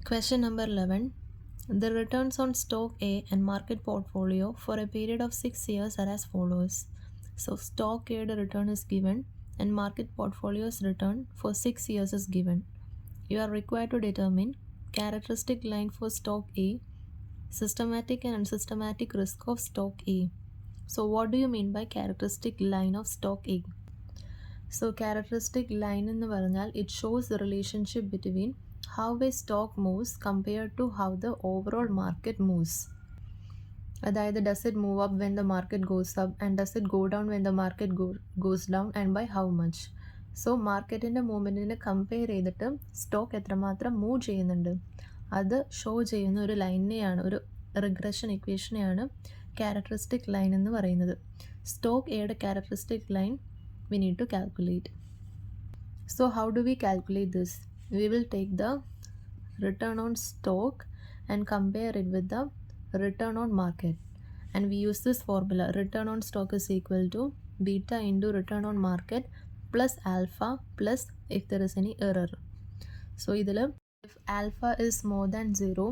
Question number 11. The returns on stock A and market portfolio for a period of 6 years are as follows. So stock A the return is given and market portfolio's return for 6 years is given. You are required to determine characteristic line for stock A, systematic and unsystematic risk of stock A. So what do you mean by characteristic line of stock A? So characteristic line എന്ന് പറഞ്ഞാൽ it shows the relationship between how a stock moves compared to how the overall market moves. അതായത് does it move up when the market goes up and does it go down when the market goes down and by how much. So മാർക്കറ്റിൻ്റെ മൂവ്മെൻറ്റിനെ compare ചെയ്തിട്ട് stock എത്രമാത്രം move ചെയ്യുന്നുണ്ട് അത് show ചെയ്യുന്ന ഒരു ലൈനിനെയാണ്, ഒരു regression ഇക്വേഷനെയാണ് characteristic line എന്ന് പറയുന്നത്. സ്റ്റോക്ക് എയുടെ characteristic line we need to calculate. So how do we calculate this? We will take the return on stock and compare it with the return on market, and we use this formula. Return on stock is equal to beta into return on market plus alpha plus if there is any error. So if alpha is more than 0,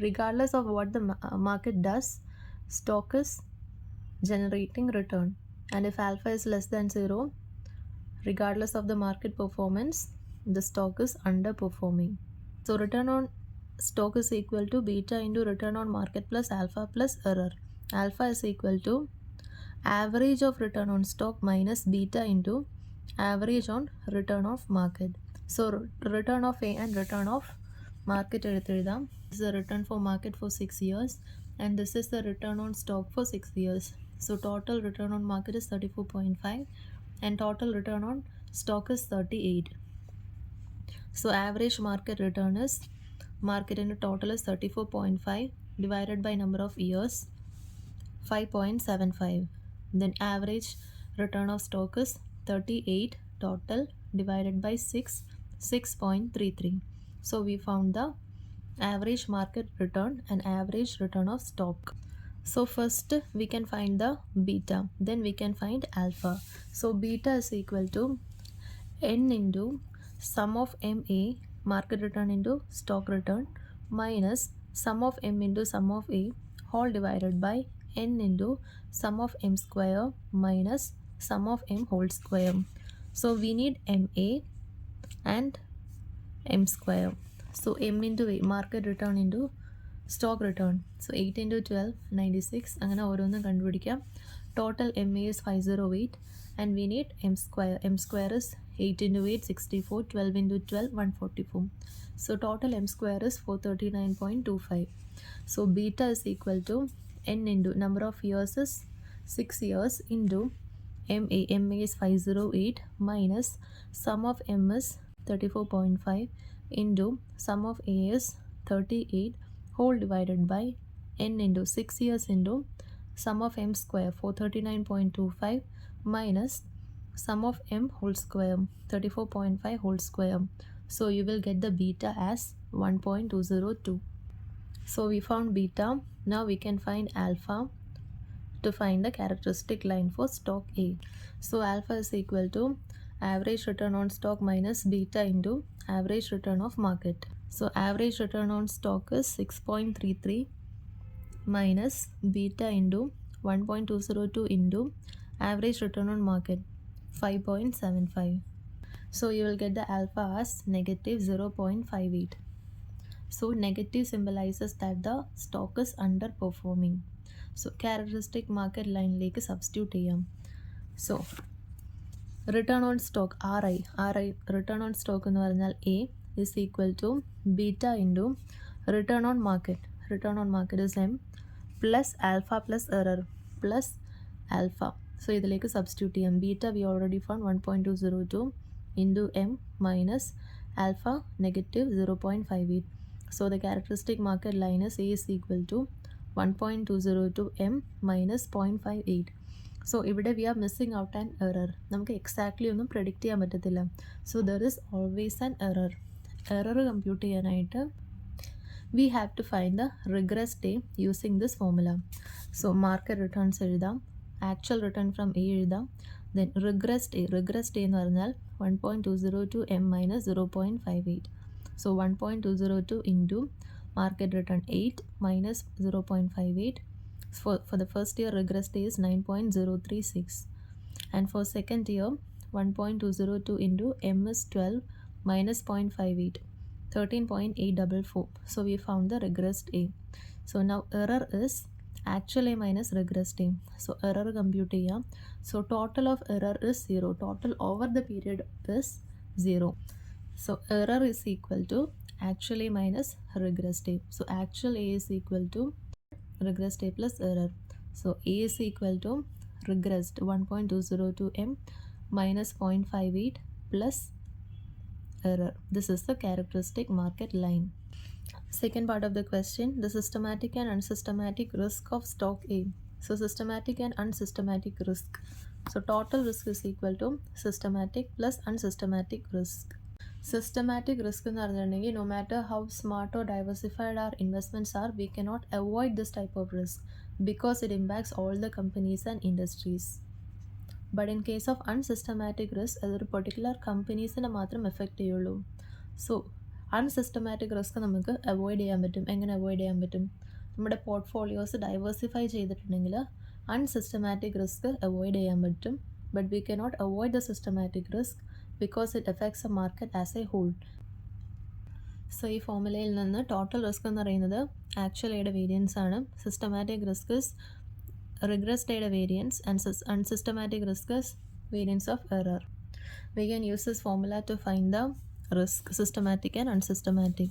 regardless of what the market does, stock is generating return. And if alpha is less than 0, regardless of the market performance, the stock is underperforming. So return on stock is equal to beta into return on market plus alpha plus error. Alpha is equal to average of return on stock minus beta into average on return of market. So return of A and return of market എഴുതാം. This is the return for market for 6 years and this is the return on stock for 6 years. So total return on market is 34.5 and total return on stock is 38. So average market return is, market into total is 34.5 divided by number of years 5.75. Then average return of stock is 38 total divided by 6.33. So we found the average market return and average return of stock. So first we can find the beta, then we can find alpha. So beta is equal to n into sum of MA, market return into stock return, minus sum of M into sum of A whole divided by n into sum of M square minus sum of M whole square. So we need MA and M square. So M into A, market return into stock return. So 8 into 12, 96. അങ്ങനെ ഓരോന്നും കണ്ടുപിടിക്കാം. Total MA is 508 and we need M square. M square is 8 into 8, 64, 12 into 12, 144. So total M square is 439.25. So beta is equal to n into number of years is 6 years into MA. MA is 508 minus sum of M is 34.5 into sum of A is 38 whole divided by n into 6 years into sum of M square 439.25 minus sum of M whole square 34.5 whole square. So you will get the beta as 1.202. So we found beta. Now we can find alpha to find the characteristic line for stock A. So alpha is equal to average return on stock minus beta into average return of market. So average return on stock is 6.33 minus beta into 1.202 into average return on market 5.75. So you will get the alpha as negative 0.58. So negative symbolizes that the stock is underperforming. So characteristic market line like substitute ചെയ്യാം. So return on stock RI return on stock എന്ന് പറഞ്ഞാൽ A is equal to beta into return on market. Return on market is M plus alpha plus error plus alpha. So ഇതിലേക്ക് substitute ചെയ്യാം. Beta we already found 1.202 into M minus alpha negative 0.58. So the characteristic market line is A is equal to 1.202 M minus 0.58. So ഇവിടെ we are missing out an error. നമുക്ക് exactly ഒന്നും predict ചെയ്യാൻ പറ്റത്തില്ല. So there is always an error. Error compute ചെയ്യാനായിട്ട് we have to find the regress day using this formula. So market returns എഴുതാം, actual return from A എഴുതാം, then regress day എന്ന് പറഞ്ഞാൽ 1.202 M minus 0.58. So 1.202 into market return 8 minus 0.58. For the first year, regress day is 9.036. And for second year, 1.202 into M is 12 minus 0.58, 13.844. So we found the regressed A. So now error is actual A minus regressed A. So error compute ചെയ്യാം. So total of error is 0. Total over the period is 0. So error is equal to actual A minus regressed A. So actual A is equal to regressed A plus error. So A is equal to regressed 1.202 M minus 0.58 plus error. This is the characteristic market line. Second part of the question, the systematic and unsystematic risk of stock A. So systematic and unsystematic risk. So total risk is equal to systematic plus unsystematic risk. Systematic risk എന്ന് പറഞ്ഞിട്ടുണ്ടെങ്കിൽ no matter how smart or diversified our investments are, we cannot avoid this type of risk because it impacts all the companies and industries. But in case of unsystematic risk, അതൊരു particular കമ്പനീസിനെ മാത്രം effect ചെയ്യുള്ളൂ. So unsystematic risk നമുക്ക് avoid ചെയ്യാൻ പറ്റും. എങ്ങനെ avoid ചെയ്യാൻ പറ്റും? നമ്മുടെ പോർട്ട്ഫോളിയോസ് ഡൈവേഴ്സിഫൈ ചെയ്തിട്ടുണ്ടെങ്കിൽ അൺസിസ്റ്റമാറ്റിക് റിസ്ക് അവോയ്ഡ് ചെയ്യാൻ പറ്റും. But we cannot avoid the systematic risk because it affects the market as a whole. So ഈ ഫോർമുലയിൽ നിന്ന് ടോട്ടൽ റിസ്ക് എന്ന് പറയുന്നത് ആക്ച്വൽ എയുടെ വേരിയൻസ് ആണ്. സിസ്റ്റമാറ്റിക് റിസ്ക് ഇസ് റിഗ്രസ്ഡ് എയുടെ variance and unsystematic risk is variance of error. We can use this formula to find the risk, systematic and unsystematic.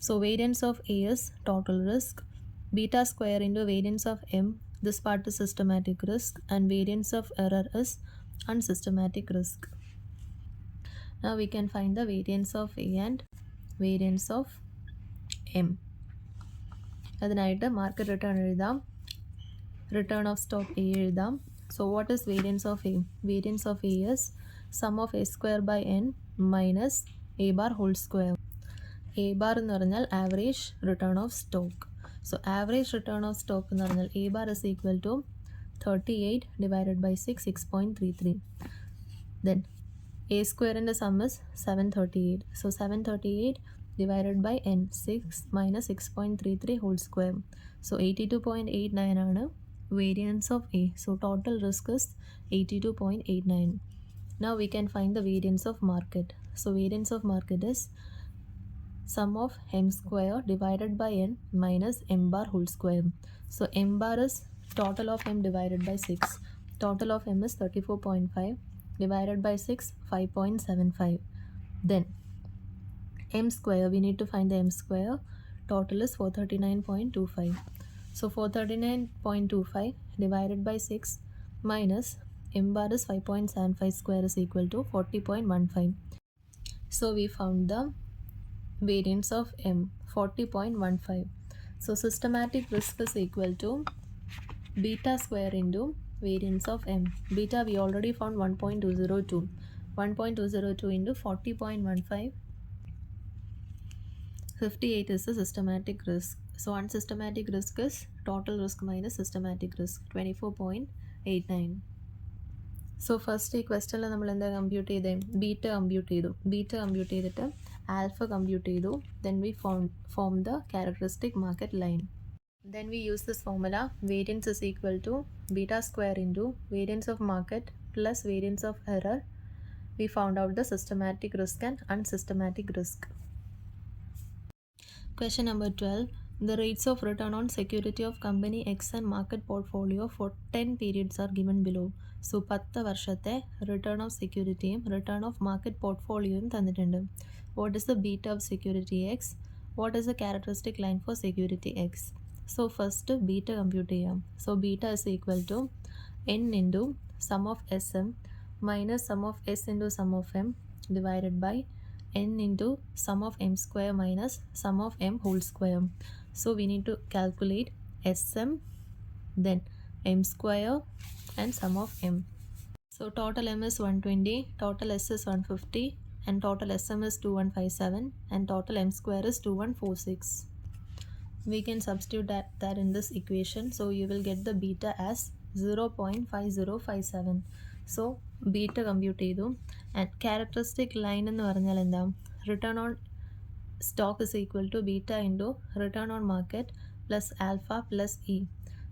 So variance of A is total risk, beta square into variance of M, this part is systematic risk, and variance of error is unsystematic risk. Now we can find the variance of A and variance of M. അതിനായിട്ട് market return എഴുതാം, return of stock A എഴുതാം. So what is variance of A? Variance of A is sum of A square by N minus A bar whole square. A bar എന്ന് പറഞ്ഞാൽ average return of stock. So average return of stock എന്ന് പറഞ്ഞാൽ A bar is equal to 38 divided by 6, 6.33. Then A square in the sum is 738. So 738 divided by N, 6 minus 6.33 whole square. So 82.89 ആണ് variance of A. So total risk is 82.89. Now we can find the variance of market. So variance of market is sum of M square divided by N minus M bar whole square. So M bar is total of M divided by 6. Total of M is 34.5. divided by 6, 5.75. Then M square, we need to find the M square. Total is 439.25. So 439.25 divided by 6 minus M bar is 5.75 square is equal to 40.15. So we found the variance of M, 40.15. So systematic risk is equal to beta square into variance of M. Beta we already found 1.202. 1.202 into 40.15. 58 is the systematic risk. So unsystematic risk is total risk minus systematic risk, 24.89. So first ഈ ക്വസ്റ്റനിൽ നമ്മൾ എന്താ compute ചെയ്തേ? Beta compute ചെയ്തു. Beta compute ചെയ്തിട്ട് alpha compute ചെയ്തു. Then we form the characteristic market line. Then we use this formula, variance is equal to beta square into variance of market plus variance of error. We found out the systematic risk and unsystematic risk. Question number 12. The rates of return on security of company X and market portfolio for 10 periods are given below. So 10 വർഷത്തെ return of security, return of market portfolio തന്നിട്ടുണ്ട്. What is the beta of security X? What is the characteristic line for security X? So first beta compute ചെയ്യാം. So beta is equal to n into sum of Sm minus sum of S into sum of M divided by n into sum of M square minus sum of M whole square. So we need to calculate Sm, then M square and sum of M. So total M is 120, total S is 150 and total Sm is 2157 and total M square is 2146. We can substitute that in this equation. So you will get the beta as 0.5057. So beta compute ചെയ്തു. And characteristic line എന്ന് പറഞ്ഞാൽ എന്താ? Return on stock is equal to beta into return on market plus alpha plus E.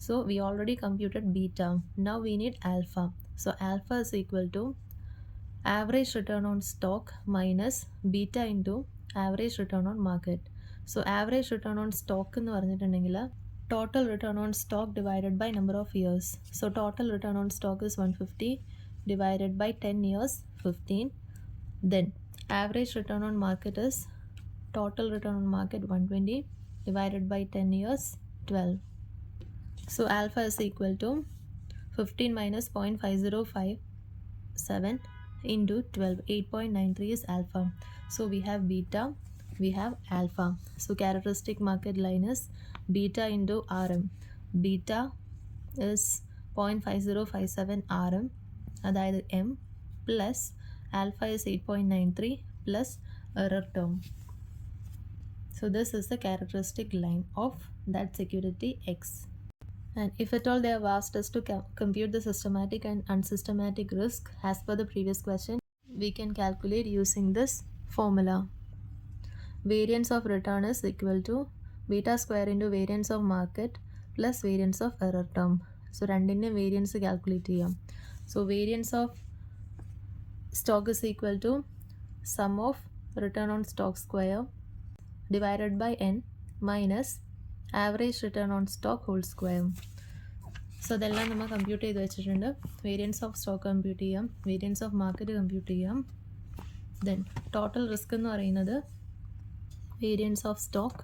So we already computed beta. Now we need alpha. So alpha is equal to average return on stock minus beta into average return on market. So average return on stock എന്ന് പറഞ്ഞിട്ടുണ്ടെങ്കിൽ total return on stock divided by number of years. So total return on stock is 150 divided by 10 years 15. Then average return on market is total return on market 120 divided by 10 years 12. So alpha is equal to 15 minus 0.5057 into 12. 8.93 is alpha. So we have beta, we have alpha. So characteristic market line is beta into RM. Beta is 0.5057 RM, അതായത് M, plus alpha is 8.93 plus error term. So this is the characteristic line of that security X. And if at all they have asked us to compute the systematic and unsystematic risk as per the previous question, we can calculate using this formula. Variance of return is equal to beta square into variance of market plus variance of error term. So രണ്ടിൻ്റെ variance calculate ചെയ്യാം. So variance of stock is equal to sum of return on stock square divided by n minus average return on stock whole square. So ഇതെല്ലാം നമ്മൾ compute ചെയ്ത് വെച്ചിട്ടുണ്ട്. Variance of stock compute ചെയ്യാം, variance of market compute ചെയ്യാം. Then total risk എന്ന് പറയുന്നത് variance of stock.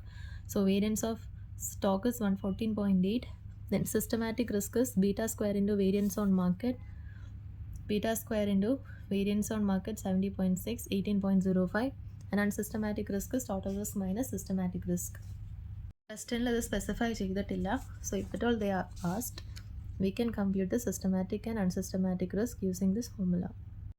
So variance of stock is 114.8. Then systematic risk is beta square into variance on market, beta square into variance on market 70.6, 18.05. And unsystematic risk is total risk minus systematic risk. ക്വസ്റ്റനിൽ ഇത് specify ചെയ്തിട്ടില്ല. So if it all they are asked, we can compute the systematic and unsystematic risk using this formula.